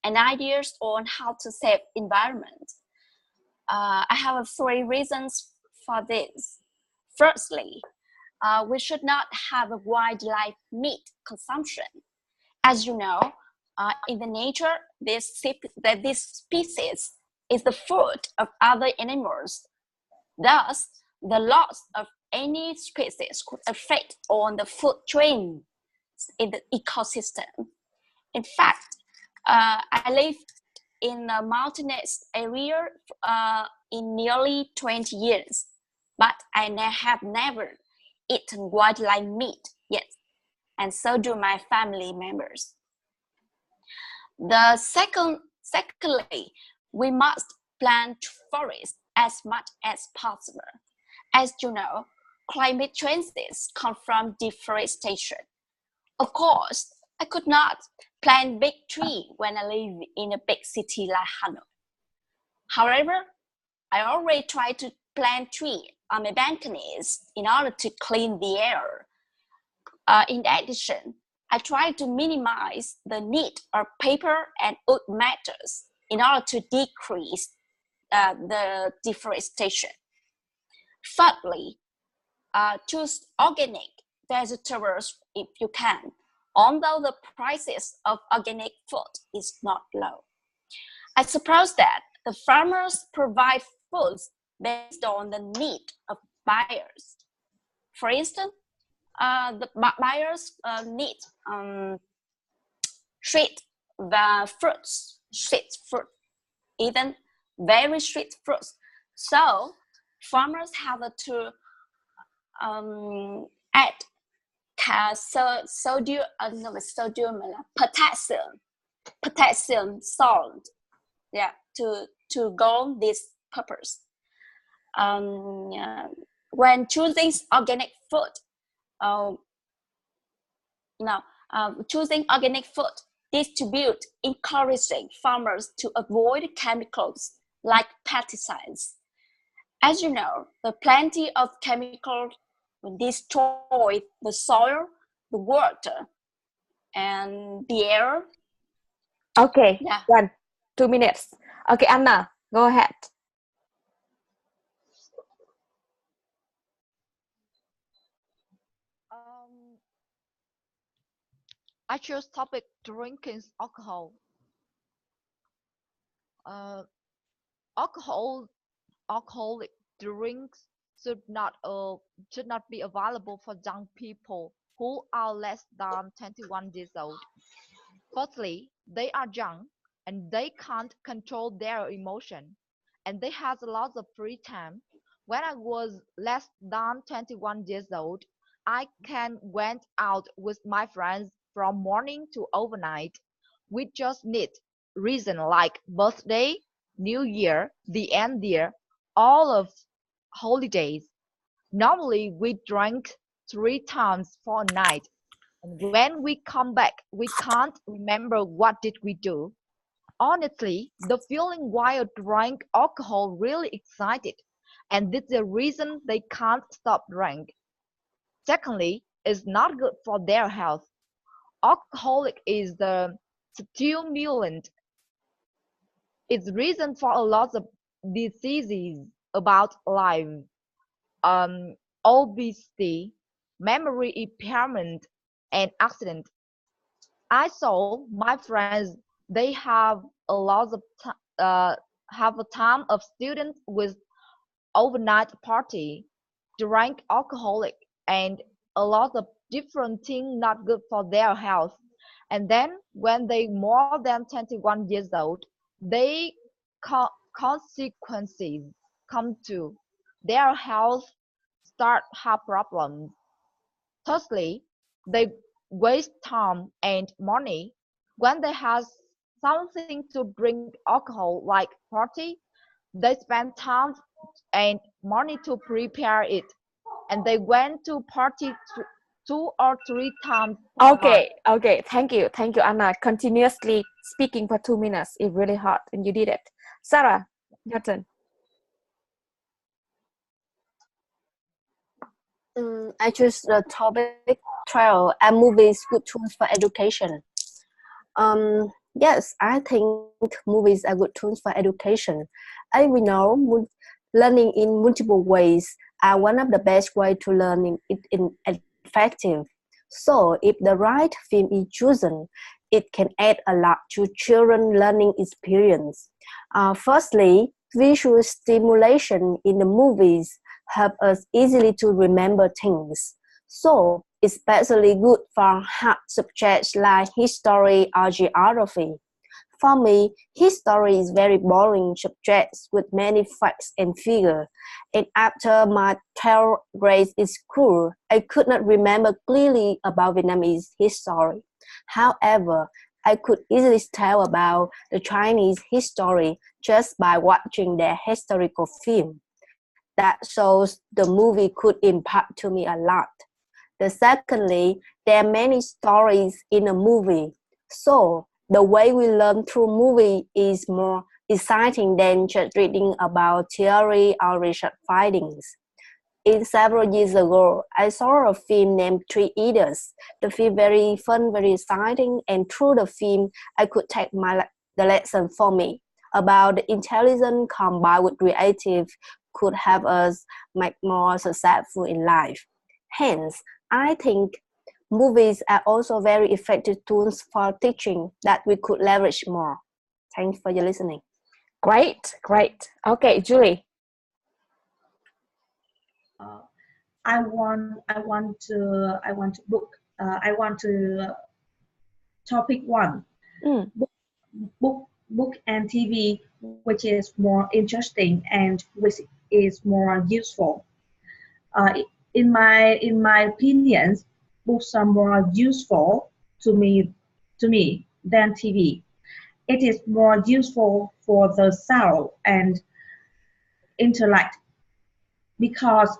and ideas on how to save environment. I have 3 reasons for this. Firstly, we should not have a wildlife meat consumption. As you know, in the nature, this species is the food of other animals. Thus, the loss of any species could affect on the food chain in the ecosystem. In fact, I live in a mountainous area in nearly 20 years, but I have never eaten wildlife meat yet, and so do my family members. Secondly, we must plant forests as much as possible. As you know, climate changes come from deforestation. Of course, I could not plant big trees when I live in a big city like Hanoi. However, I already try to plant trees on my balconies in order to clean the air. In addition, I try to minimize the need of paper and wood matters in order to decrease the deforestation. Thirdly, choose organic vegetables if you can, although the prices of organic food is not low. I suppose that the farmers provide foods based on the need of buyers. For instance, the buyers need sweet fruits, even very sweet fruits. So farmers have to add potassium salt, to go this purpose. When choosing organic food, choosing organic food distribute encouraging farmers to avoid chemicals like pesticides. As you know, the plenty of chemicals will destroy the soil, the water, and the air. Okay, 2 minutes. Okay, Anna, go ahead. I chose topic drinking alcohol. Alcoholic drinks should not be available for young people who are less than 21 years old. Firstly, they are young and they can't control their emotion, and they have a lot of free time. When I was less than 21 years old, I can went out with my friends from morning to overnight. We just need reason like birthday, New Year, the end year, all of holidays. Normally we drank 3 times for a night, and when we come back we can't remember what did we do. Honestly, the feeling while drank alcohol really excited, and this is the reason they can't stop drink. Secondly, it's not good for their health. Alcoholic is the stimulant. It's reason for a lot of diseases about life, obesity, memory impairment, and accident. I saw my friends, they have a lot of have a time of students with overnight party, drink alcoholic, and a lot of different things not good for their health. And then when they more than 21 years old, they consequences come to their health start have problems. Thirdly, they waste time and money when they have something to drink alcohol like party. They spend time and money to prepare it, and they went to party 2 or 3 times per month. Okay, thank you, Anna. Continuously speaking for 2 minutes is really hard, and you did it. Sarah, your turn. I choose the topic travel and movies, good tools for education. Yes, I think movies are good tools for education. As we know, learning in multiple ways are one of the best ways to learn in effective. So, if the right film is chosen, it can add a lot to children's learning experience. Firstly, visual stimulation in the movies help us easily to remember things. So, especially good for hard subjects like history or geography. For me, history is very boring subject with many facts and figures. And after my 12th grade in school, I could not remember clearly about Vietnamese history. However, I could easily tell about the Chinese history just by watching their historical film. That shows the movie could impact to me a lot. Secondly, there are many stories in a movie. So the way we learn through movie is more exciting than just reading about theory or research findings. Several years ago, I saw a film named Three Idiots. The film very fun, very exciting, and through the film, I could take the lesson for me about the intelligence combined with creative could help us make more successful in life. Hence, I think movies are also very effective tools for teaching that we could leverage more. Thanks for your listening. Great, great. Okay, Julie. I want to topic one. Book and TV, which is more interesting and which is more useful. In my opinion, books are more useful to me than TV. It is more useful for the soul and intellect because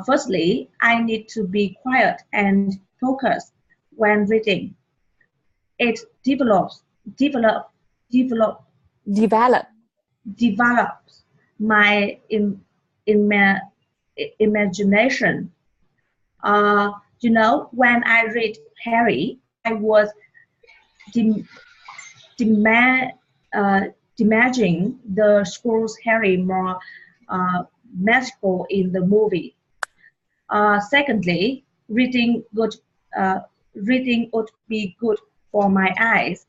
firstly, I need to be quiet and focused when reading. It develops my imagination. When I read Harry, I was imagining the school's Harry more magical in the movie. Secondly, reading would be good for my eyes.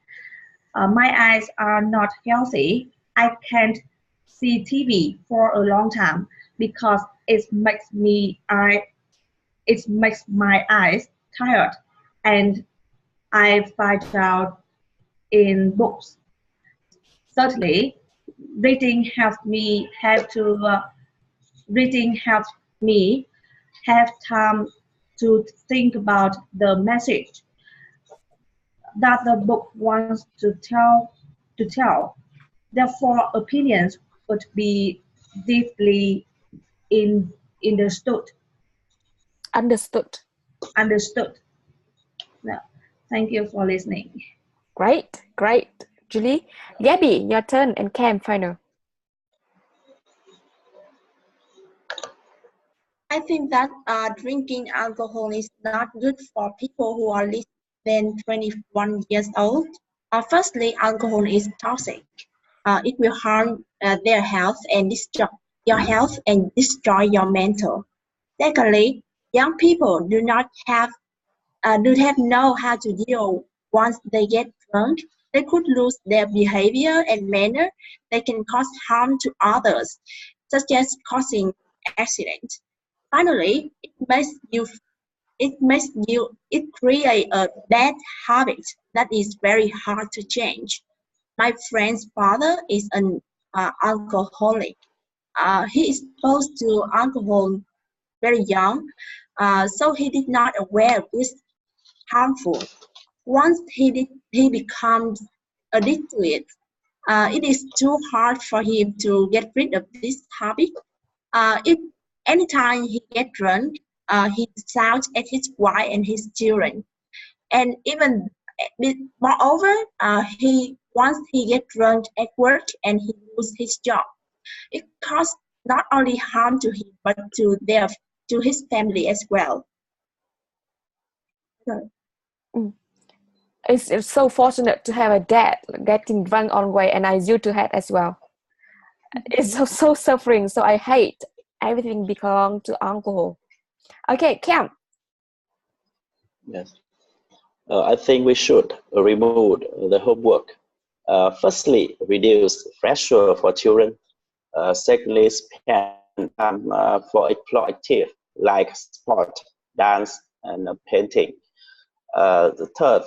My eyes are not healthy. I can't see TV for a long time because it makes my eyes tired, and I find out in books. Thirdly, reading helps me have time to think about the message that the book wants to tell. Therefore, opinions would be deeply understood. Yeah. Thank you for listening. Great. Julie. Gabby, your turn, and Cam, final. I think that drinking alcohol is not good for people who are less than 21 years old. Firstly, alcohol is toxic. It will harm their health and destroy your mental. Secondly, young people do not know how to deal once they get drunk. They could lose their behavior and manner. They can cause harm to others, such as causing accidents. Finally, it creates a bad habit that is very hard to change. My friend's father is an alcoholic. He is exposed to alcohol very young, so he did not aware this harmful. Once he becomes addicted to it, it is too hard for him to get rid of this habit. If anytime he gets drunk, he shouts at his wife and his children. And even moreover, once he gets drunk at work and he loses his job, it causes not only harm to him but to his family as well. it's so fortunate to have a dad getting drunk on way, and I used to have as well. It's so suffering. So I hate everything belong to alcohol. Okay, Cam. Yes. I think we should remove the homework. Firstly, reduce pressure for children. Secondly, spend time for explorative like sport, dance, and painting. The third,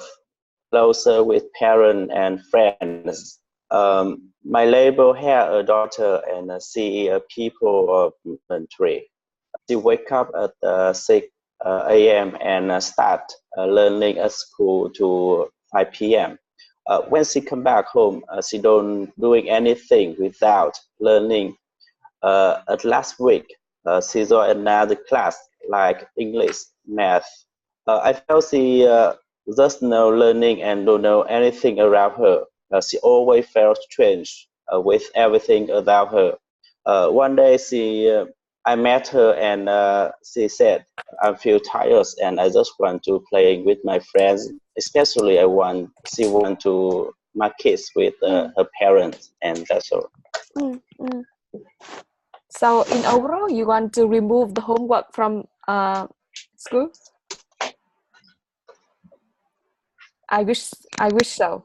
closer with parents and friends. My label had a daughter and see people of elementary. She wake up at 6 a.m. and start learning at school to 5 p.m. When she come back home, she don't doing anything without learning. At last week, she joined another class like English, math. I felt she just know learning and don't know anything around her. She always felt strange with everything about her. One day I met her and she said, I feel tired and I just want to play with my friends. Especially she want to my kids with her parents, and that's all. So in overall, you want to remove the homework from school? I wish so.